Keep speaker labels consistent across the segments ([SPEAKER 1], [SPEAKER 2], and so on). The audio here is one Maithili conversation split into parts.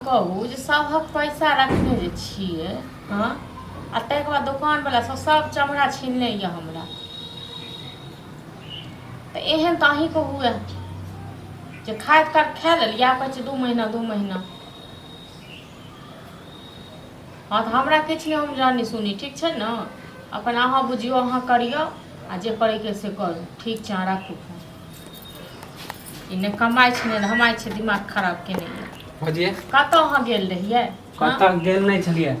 [SPEAKER 1] कहू जे सभक पैसा रखने जे छियै हाँ आ ताहिके बाद दोकानवला सब चमड़ा छीनले यए हमरा। तऽ एहन तऽ अहीँ कहू जे खाइत काट खा लेलियै आ कहै छै 2 महीना 2 महीना। हाँ तऽ हमरा किछु नहि, हम जानी सुनी ठीक छै ने, अपन अहाँ बुझियौ अहाँ करियौ आ जे करैके से करू, ठीक छै। अहाँ राखू ई नहि कमाइ छै नहि धमाइ छै, दिमाग खराब केने यए।
[SPEAKER 2] खोजिए
[SPEAKER 1] कतऽ अहाँ गेल रहियै?
[SPEAKER 2] कतऽ गेल नहीं छलिए,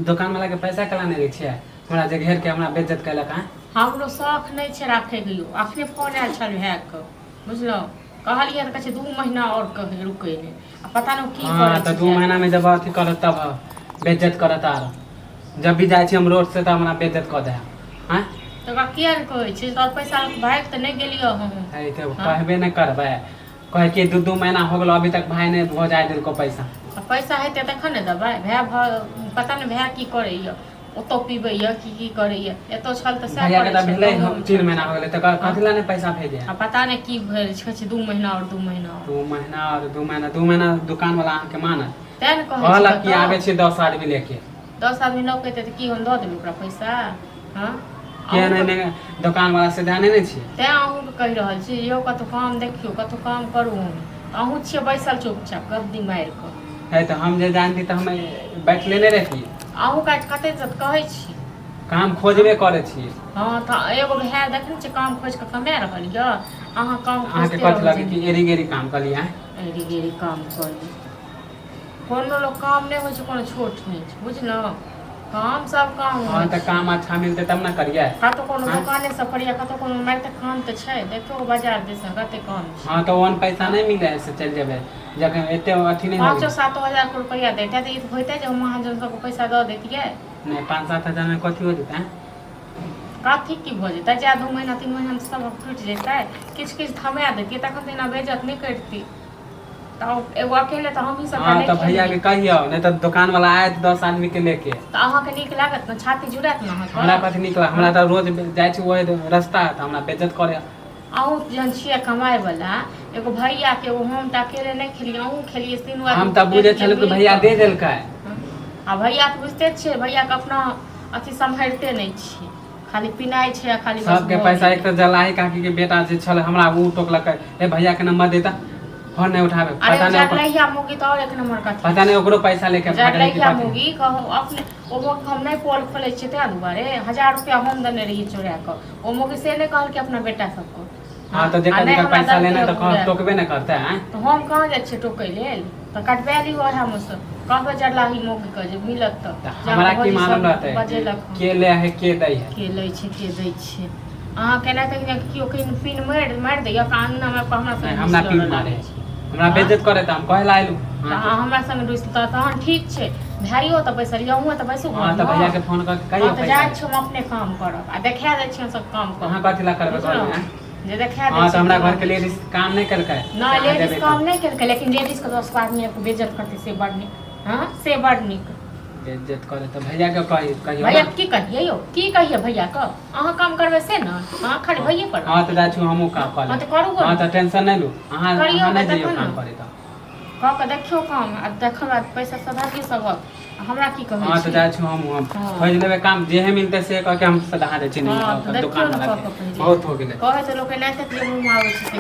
[SPEAKER 2] दुकान वाला के पैसा कलाने रहे छियै हमरा जे घेर के हमरा बेइज्जत कैलक। हैं
[SPEAKER 1] हमरो शौख नहीं छै राखे के। अखने फोन आयल छल भायके, बुझलहुँ, कहलियै तऽ कहै छै 2 महीना और कहे रुकै नहि आ पता नहीं की करे।
[SPEAKER 2] तऽ 2 महीना में जब अथी करत तब बेइज्जत करत। आर जब भी जाइ छी हम रोड से तऽ हमरा बेइज्जत कऽ दे। हैं
[SPEAKER 1] तो किया नहीं कहै छै? तोर पैसा भाग तऽ नहीं गेलियो हम।
[SPEAKER 2] तो कहबे नहीं करबै, कहे कि 2 महीना हो गलो अभी तक भाई ने भोजाय दिलको पैसा।
[SPEAKER 1] पैसा हेतै तखन ने देबै। भाय पता नहीं भाय की करैए, ओतौ पीबैए की करैए, एतौ छल तऽ
[SPEAKER 2] भैया के तऽ भेलै 3 महीना हो गेलै तऽ कथि ला नहीं पैसा भेजे?
[SPEAKER 1] आ पता नहीं की भेल छै 2 महीना और 2 महीना
[SPEAKER 2] 2 महीना और 2 महीना 2 महीना दुकान वाला अहाँ के मानत?
[SPEAKER 1] तै ने कहै
[SPEAKER 2] कहलक कि आबै छै 10 आदमी लेके।
[SPEAKER 1] 10 आदमी लौकेतै तऽ की हम दऽ देबै ओकरा पैसा? हाँ
[SPEAKER 2] के नहीं दुकान वाला से जाने नहीं छी।
[SPEAKER 1] तैं अहूँके कहि रहल छी यौ कतौ काम देखियो, कतौ काम करू। अहूँ छियै बैसल चुपचाप गद्दी मारि कऽ।
[SPEAKER 2] है तो हम जे जानती तो हम बैठ लेने रहती।
[SPEAKER 1] अहूँ काज कते कहै छी
[SPEAKER 2] काम खोजबे करे छी।
[SPEAKER 1] हाँ तऽ एगो भाय देखने छी काम खोज के कमा रहल यऽ। अहाँ काम
[SPEAKER 2] खोजते कथि लगे कि एरी गेरी काम कर लिया?
[SPEAKER 1] एरी गेरी काम कर ली। कोनो लोग काम नहीं हो छै, कोनो छोट नहीं छै, बुझलहुँ। काम सब काम
[SPEAKER 2] हाँ तो काम अच्छा मिलते तब ना करिए।
[SPEAKER 1] कतौ कोनो दुकाने सब करिए, कतौ कोनो मारिते काम तो छै। देखो बाजार दिस कते काम छै।
[SPEAKER 2] हाँ तो ओन पैसा नहीं मिले से चल जेबे जखन एते अथी नहीं
[SPEAKER 1] 5-7 हजार रुपया देते तो ई होते जे महाजन सबको पैसा दऽ देतियै।
[SPEAKER 2] नहीं 5-7 हजार में कथी हो जेतै?
[SPEAKER 1] कथी की भऽ जेतै? जा 2 महीना 3 महीना में सब टूटि जेतै। किछु थमा देतियै तखन तऽ एना बेइज्जत नहीं करती। तब एगो अकेले तो हम ही सब।
[SPEAKER 2] हाँ तो भैया के कहियो नहीं तो दुकान वाला आए 10 आदमी के लेके।
[SPEAKER 1] तो अहाँ के नीक लागत न? छाती जुड़ात न?
[SPEAKER 2] हमरा कथी नीक लाग? हमरा तो रोज जाय छी ओए रास्ता त हमरा बेइज्जत करे।
[SPEAKER 1] अहूँ जन छियै कमाए वाला, एगो भैया के एगो हम त अकेले नहीं खेलिए, अहूँ खेलिए तीनों आदमी।
[SPEAKER 2] हम त बुझे छलु कि भैया दे देलकै।
[SPEAKER 1] आ भैया के बुझते छियै, भैया के अपना अथी संभरते नहीं छियै, खाली पिनाई छै, खाली
[SPEAKER 2] सबके पैसा। एक तो जलाही काकी के बेटा जे छल हमरा उ टोकलकै, ए भैया के नंबर देता, फोन नहीं उठावे।
[SPEAKER 1] पता नहीं जरलैया मुगी तो और एक नंबर का
[SPEAKER 2] पता नहीं ओकरो पैसा लेके
[SPEAKER 1] जरलैया मुगी कहूं अपने ओ मुगी हम नहीं पोल खोले छियै त दुबारे 1000 रुपया हम देने रही चोरा के। ओ मुगी से नहीं कहल कि अपना बेटा सबको।
[SPEAKER 2] हाँ तो जेकर जेकर पैसा लेना तो टोकबे न करते हैं।
[SPEAKER 1] तो हम कहां जाय छियै टोकै लेल? तो कटबा ली ओढ़ा में से कहबे जरलाही मुगी के जे मिलत त
[SPEAKER 2] हमरा की मालूम रहते के ले है के दै है?
[SPEAKER 1] के लै छै के दै छै? अहाँ केना तक कियो कहीं पिन मार दैया कानना में हमरा से
[SPEAKER 2] हमरा पिन मारे, हमरा बेइज्जत करे त हम कहला आइलू।
[SPEAKER 1] हमरा संग रुस तहन ठीक छै। भाइयो त पैसा लिया हुआ त बैसू।
[SPEAKER 2] हां त भैया के फोन कर के कहियो
[SPEAKER 1] पैसा जाय छी हम अपने काम करब आ देखा दै छी सब काम करब।
[SPEAKER 2] अहाँ कथि ला करबे कहलिए?
[SPEAKER 1] जे देखा दै छी।
[SPEAKER 2] हां त हमरा घर के लेडीज काम नहीं करकै
[SPEAKER 1] ना, लेडीज काम नहीं करकै, लेकिन लेडीज के 10 आदमी को बेइज्जत करते से बड़ नीक। हां से बड़ नीक
[SPEAKER 2] बेइज्जत करे त भैया के कहियो।
[SPEAKER 1] भैया की कहिए यौ? की कहिए भैया के? अहाँ काम करबे से न? हां खाली भैया पर।
[SPEAKER 2] हां त जाय छी हमहु काम कर ले।
[SPEAKER 1] हां त करू।
[SPEAKER 2] हां त टेंशन नहीं लू। अहाँ नहीं जइयो काम करे त
[SPEAKER 1] कह के देखियो काम आ देखब पैसा सधा के सब। हमरा की कहै छी?
[SPEAKER 2] हां त जाय छी हम खोज लेबे काम जेहे मिलते से कह के हम सधा दे छी। नहीं दुकान वाला बहुत हो गेले।
[SPEAKER 1] कहे त लोग नहीं तक मुंह में आवे छै से